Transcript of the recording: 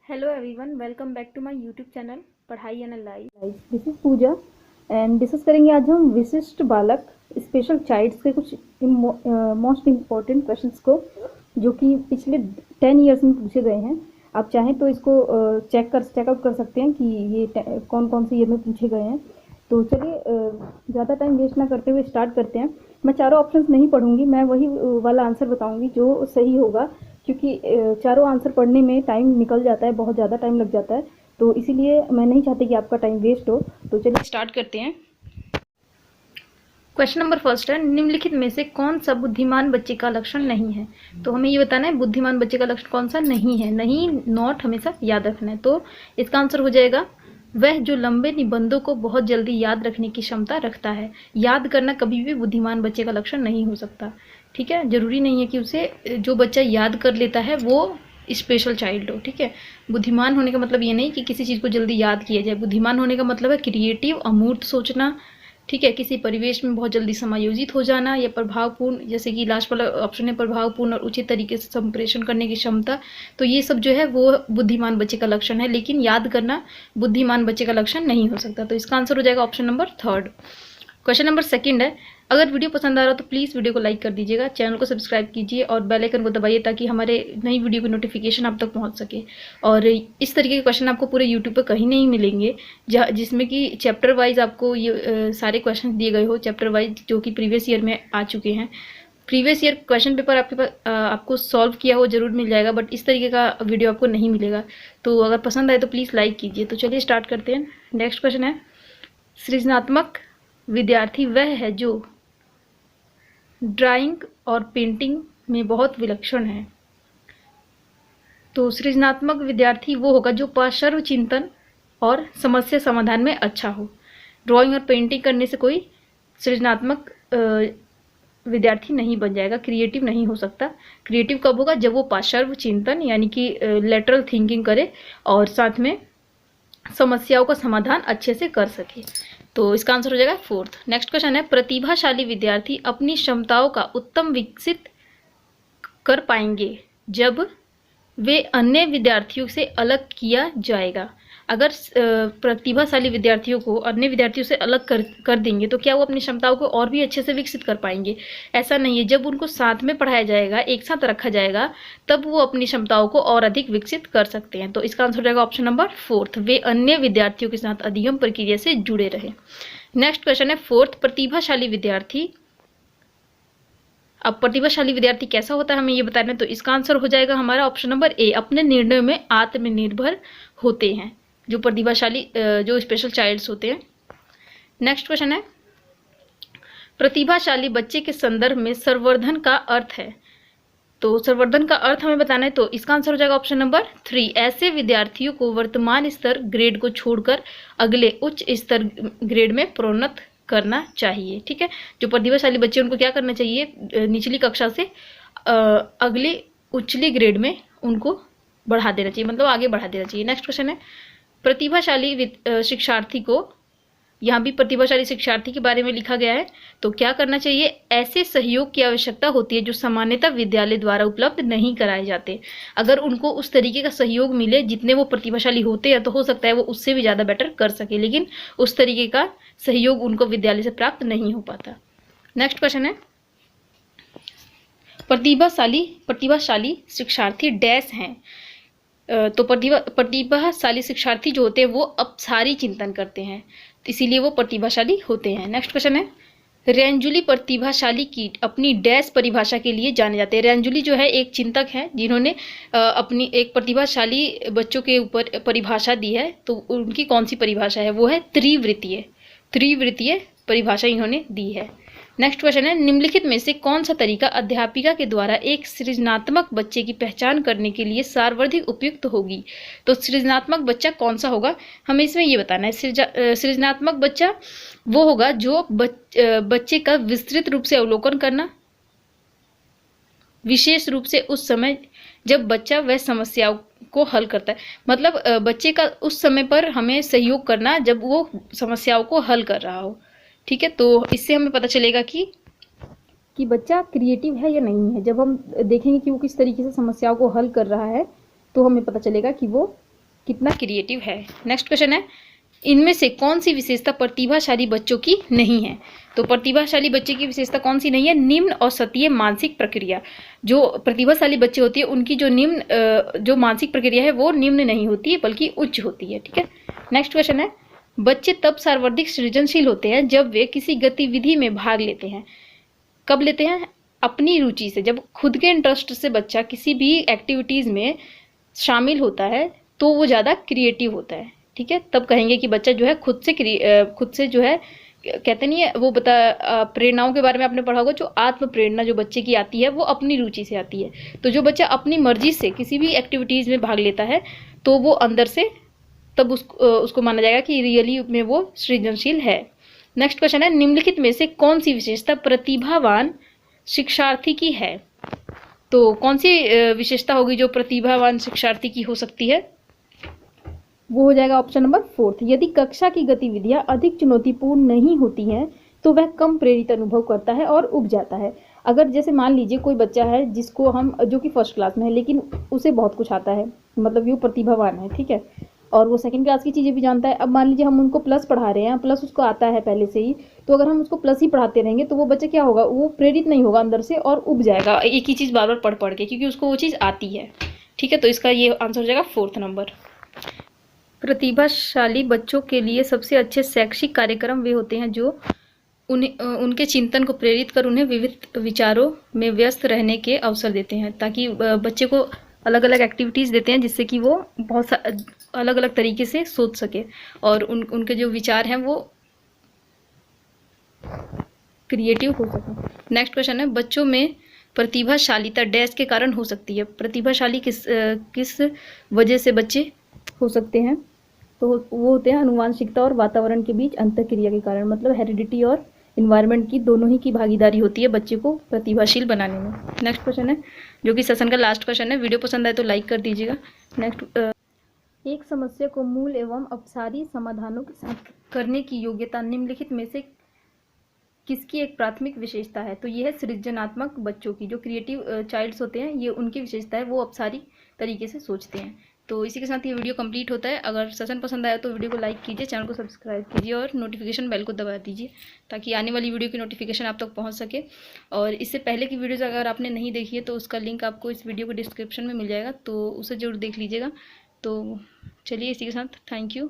Hello everyone, welcome back to my YouTube channel पढ़ाई analyse. This is Pooja and discuss करेंगे आज हम विशिष्ट बालक स्पेशल चाइल्ड्स के कुछ मोस्ट इम्पॉर्टेंट क्वेश्चंस को जो कि पिछले 10 ईयर्स में पूछे गए हैं। आप चाहें तो इसको चेकआउट कर सकते हैं कि ये कौन कौन से ईयर में पूछे गए हैं। तो चलिए ज़्यादा टाइम वेस्ट ना करते हुए स्टार्ट करते हैं। मैं चारों ऑप्शंस नहीं पढ़ूंगी, मैं वही वाला आंसर बताऊंगी जो सही होगा, क्योंकि चारों आंसर पढ़ने में टाइम निकल जाता है, बहुत ज़्यादा टाइम लग जाता है, तो इसीलिए मैं नहीं चाहती कि आपका टाइम वेस्ट हो। तो चलिए स्टार्ट करते हैं। क्वेश्चन नंबर फर्स्ट है, निम्नलिखित में से कौन सा बुद्धिमान बच्चे का लक्षण नहीं है। तो हमें ये बताना है बुद्धिमान बच्चे का लक्षण कौन सा नहीं है। नहीं नॉट हमेशा याद रखना है। तो इसका आंसर हो जाएगा वह जो लंबे निबंधों को बहुत जल्दी याद रखने की क्षमता रखता है। याद करना कभी भी बुद्धिमान बच्चे का लक्षण नहीं हो सकता। ठीक है, जरूरी नहीं है कि उसे जो बच्चा याद कर लेता है वो स्पेशल चाइल्ड हो। ठीक है, बुद्धिमान होने का मतलब ये नहीं कि किसी चीज़ को जल्दी याद किया जाए। बुद्धिमान होने का मतलब है क्रिएटिव, अमूर्त सोचना। ठीक है, किसी परिवेश में बहुत जल्दी समायोजित हो जाना या प्रभावपूर्ण, जैसे कि लास्ट वाला ऑप्शन है प्रभावपूर्ण और उचित तरीके से संप्रेषण करने की क्षमता। तो ये सब जो है वो बुद्धिमान बच्चे का लक्षण है, लेकिन याद करना बुद्धिमान बच्चे का लक्षण नहीं हो सकता। तो इसका आंसर हो जाएगा option number third. Question number second है, अगर वीडियो पसंद आ रहा हो तो प्लीज़ वीडियो को लाइक कर दीजिएगा, चैनल को सब्सक्राइब कीजिए और बेल आइकन को दबाइए ताकि हमारे नई वीडियो की नोटिफिकेशन आप तक पहुंच सके। और इस तरीके के क्वेश्चन आपको पूरे यूट्यूब पे कहीं नहीं मिलेंगे, जिसमें कि चैप्टर वाइज आपको ये सारे क्वेश्चन दिए गए हो, चैप्टर वाइज जो कि प्रीवियस ईयर में आ चुके हैं। प्रीवियस ईयर क्वेश्चन पेपर आपके पास आपको सॉल्व किया हो जरूर मिल जाएगा, बट इस तरीके का वीडियो आपको नहीं मिलेगा। तो अगर पसंद आए तो प्लीज़ लाइक कीजिए। तो चलिए स्टार्ट करते हैं। नेक्स्ट क्वेश्चन है, सृजनात्मक विद्यार्थी वह है जो ड्राइंग और पेंटिंग में बहुत विलक्षण है। तो सृजनात्मक विद्यार्थी वो होगा जो पार्श्व चिंतन और समस्या समाधान में अच्छा हो। ड्राइंग और पेंटिंग करने से कोई सृजनात्मक विद्यार्थी नहीं बन जाएगा, क्रिएटिव नहीं हो सकता। क्रिएटिव कब होगा? जब वो पार्श्व चिंतन यानी कि लेटरल थिंकिंग करे और साथ में समस्याओं का समाधान अच्छे से कर सके। तो इसका आंसर हो जाएगा फोर्थ। नेक्स्ट क्वेश्चन है, प्रतिभाशाली विद्यार्थी अपनी क्षमताओं का उत्तम विकसित कर पाएंगे जब वे अन्य विद्यार्थियों से अलग किया जाएगा। अगर प्रतिभाशाली विद्यार्थियों को अन्य विद्यार्थियों से अलग कर देंगे तो क्या वो अपनी क्षमताओं को और भी अच्छे से विकसित कर पाएंगे? ऐसा नहीं है, जब उनको साथ में पढ़ाया जाएगा, एक साथ रखा जाएगा, तब वो अपनी क्षमताओं को और अधिक विकसित कर सकते हैं। तो इसका आंसर हो जाएगा ऑप्शन नंबर फोर्थ, वे अन्य विद्यार्थियों के साथ अधिगम प्रक्रिया से जुड़े रहे। नेक्स्ट क्वेश्चन है फोर्थ, प्रतिभाशाली विद्यार्थी। अब प्रतिभाशाली विद्यार्थी कैसा होता है हमें ये बताना है। तो इसका आंसर हो जाएगा हमारा ऑप्शन नंबर ए, अपने निर्णय में आत्मनिर्भर होते हैं जो प्रतिभाशाली जो स्पेशल चाइल्ड्स होते हैं। नेक्स्ट क्वेश्चन है, प्रतिभाशाली बच्चे के संदर्भ में संवर्धन का अर्थ है। तो संवर्धन का अर्थ हमें बताना है। तो इसका आंसर हो जाएगा ऑप्शन नंबर 3, ऐसे विद्यार्थियों को वर्तमान स्तर ग्रेड को छोड़कर अगले उच्च स्तर ग्रेड में प्रोन्नत करना चाहिए। ठीक है, जो प्रतिभाशाली बच्चे उनको क्या करना चाहिए, निचली कक्षा से अगली उच्चली ग्रेड में उनको बढ़ा देना चाहिए, मतलब आगे बढ़ा देना चाहिए। नेक्स्ट क्वेश्चन है, प्रतिभाशाली शिक्षार्थी को, यहाँ भी प्रतिभाशाली शिक्षार्थी के बारे में लिखा गया है, तो क्या करना चाहिए, ऐसे सहयोग की आवश्यकता होती है जो सामान्यतः विद्यालय द्वारा उपलब्ध नहीं कराए जाते। अगर उनको उस तरीके का सहयोग मिले जितने वो प्रतिभाशाली होते हैं तो हो सकता है वो उससे भी ज़्यादा बेटर कर सके, लेकिन उस तरीके का सहयोग उनको विद्यालय से प्राप्त नहीं हो पाता। नेक्स्ट क्वेश्चन है, प्रतिभाशाली शिक्षार्थी डैश हैं। तो प्रतिभाशाली शिक्षार्थी जो होते हैं वो अपसारी चिंतन करते हैं, इसीलिए वो प्रतिभाशाली होते हैं। नेक्स्ट क्वेश्चन है, रेंजुली प्रतिभाशाली कीट अपनी डैश परिभाषा के लिए जाने जाते हैं। रेंजुली जो है एक चिंतक है जिन्होंने अपनी एक प्रतिभाशाली बच्चों के ऊपर परिभाषा दी है। तो उनकी कौन सी परिभाषा है? वो है त्रिवृत्तीय परिभाषा इन्होंने दी है। नेक्स्ट क्वेश्चन है, निम्नलिखित में से कौन सा तरीका अध्यापिका के द्वारा एक सृजनात्मक बच्चे की पहचान करने के लिए सर्वाधिक उपयुक्त होगी? तो सृजनात्मक बच्चा कौन सा होगा, हमें इसमें ये बताना है। सृजनात्मक बच्चा वो होगा जो बच्चे का विस्तृत रूप से अवलोकन करना, विशेष रूप से उस समय जब बच्चा वह समस्याओं को हल करता है। मतलब बच्चे का उस समय पर हमें सहयोग करना जब वो समस्याओं को हल कर रहा हो। ठीक है, तो इससे हमें पता चलेगा कि बच्चा क्रिएटिव है या नहीं है। जब हम देखेंगे कि वो किस तरीके से समस्याओं को हल कर रहा है तो हमें पता चलेगा कि वो कितना क्रिएटिव है। नेक्स्ट क्वेश्चन है, इनमें से कौन सी विशेषता प्रतिभाशाली बच्चों की नहीं है? तो प्रतिभाशाली बच्चे की विशेषता कौन सी नहीं है? निम्न औसतीय मानसिक प्रक्रिया। जो प्रतिभाशाली बच्चे होती है उनकी जो जो मानसिक प्रक्रिया है वो निम्न नहीं होती है बल्कि उच्च होती है। ठीक है। नेक्स्ट क्वेश्चन है, बच्चे तब सर्वाधिक सृजनशील होते हैं जब वे किसी गतिविधि में भाग लेते हैं। कब लेते हैं? अपनी रुचि से। जब खुद के इंटरेस्ट से बच्चा किसी भी एक्टिविटीज में शामिल होता है तो वो ज़्यादा क्रिएटिव होता है। ठीक है, तब कहेंगे कि बच्चा जो है खुद से जो है, कहते नहीं है वो प्रेरणाओं के बारे में आपने पढ़ा होगा, जो आत्म प्रेरणा जो बच्चे की आती है वो अपनी रुचि से आती है। तो जो बच्चा अपनी मर्जी से किसी भी एक्टिविटीज में भाग लेता है तो वो अंदर से तब उसको माना जाएगा कि रियली में वो सृजनशील है। नेक्स्ट क्वेश्चन है, निम्नलिखित में से कौन सी विशेषता प्रतिभावान शिक्षार्थी की है? तो कौन सी विशेषता होगी जो प्रतिभावान शिक्षार्थी की हो सकती है? वो हो जाएगा ऑप्शन नंबर 4। यदि कक्षा की गतिविधियां अधिक चुनौतीपूर्ण नहीं होती हैं तो वह कम प्रेरित अनुभव करता है और उब जाता है। अगर जैसे मान लीजिए कोई बच्चा है जिसको हम, जो कि फर्स्ट क्लास में है लेकिन उसे बहुत कुछ आता है, मतलब वो प्रतिभावान है, ठीक है, और वो सेकंड क्लास की चीज़ें भी जानता है। अब मान लीजिए हम उनको प्लस पढ़ा रहे हैं, प्लस उसको आता है पहले से ही, तो अगर हम उसको प्लस ही पढ़ाते रहेंगे तो वो बच्चा क्या होगा, वो प्रेरित नहीं होगा अंदर से और उब जाएगा एक ही चीज़ बार बार पढ़ पढ़ के, क्योंकि उसको वो चीज़ आती है। ठीक है, तो इसका ये आंसर हो जाएगा 4th नंबर। प्रतिभाशाली बच्चों के लिए सबसे अच्छे शैक्षिक कार्यक्रम वे होते हैं जो उनके चिंतन को प्रेरित कर उन्हें विविध विचारों में व्यस्त रहने के अवसर देते हैं, ताकि बच्चे को अलग अलग एक्टिविटीज़ देते हैं जिससे कि वो बहुत अलग अलग तरीके से सोच सके और उनके जो विचार हैं वो क्रिएटिव हो सके। नेक्स्ट क्वेश्चन है, बच्चों में प्रतिभाशालीता डैश के कारण हो सकती है। प्रतिभाशाली किस वजह से बच्चे हो सकते हैं? तो वो होते हैं आनुवांशिकता और वातावरण के बीच अंतःक्रिया के कारण, मतलब हेरिडिटी और इन्वायरमेंट की दोनों ही की भागीदारी होती है बच्चे को प्रतिभाशील बनाने में। नेक्स्ट क्वेश्चन है, जो कि सेशन का लास्ट क्वेश्चन है। वीडियो पसंद आए तो लाइक कर दीजिएगा। नेक्स्ट, एक समस्या को मूल एवं अपसारी समाधानों के साथ करने की योग्यता निम्नलिखित में से किसकी एक प्राथमिक विशेषता है? तो ये है सृजनात्मक बच्चों की, जो क्रिएटिव चाइल्ड्स होते हैं, ये उनकी विशेषता है, वो अपसारी तरीके से सोचते हैं। तो इसी के साथ ये वीडियो कंप्लीट होता है। अगर सेशन पसंद आया तो वीडियो को लाइक कीजिए, चैनल को सब्सक्राइब कीजिए और नोटिफिकेशन बेल को दबा दीजिए ताकि आने वाली वीडियो की नोटिफिकेशन आप तक पहुंच सके। और इससे पहले की वीडियोज़ अगर आपने नहीं देखी है तो उसका लिंक आपको इस वीडियो के डिस्क्रिप्शन में मिल जाएगा, तो उसे जरूर देख लीजिएगा। तो चलिए, इसी के साथ थैंक यू।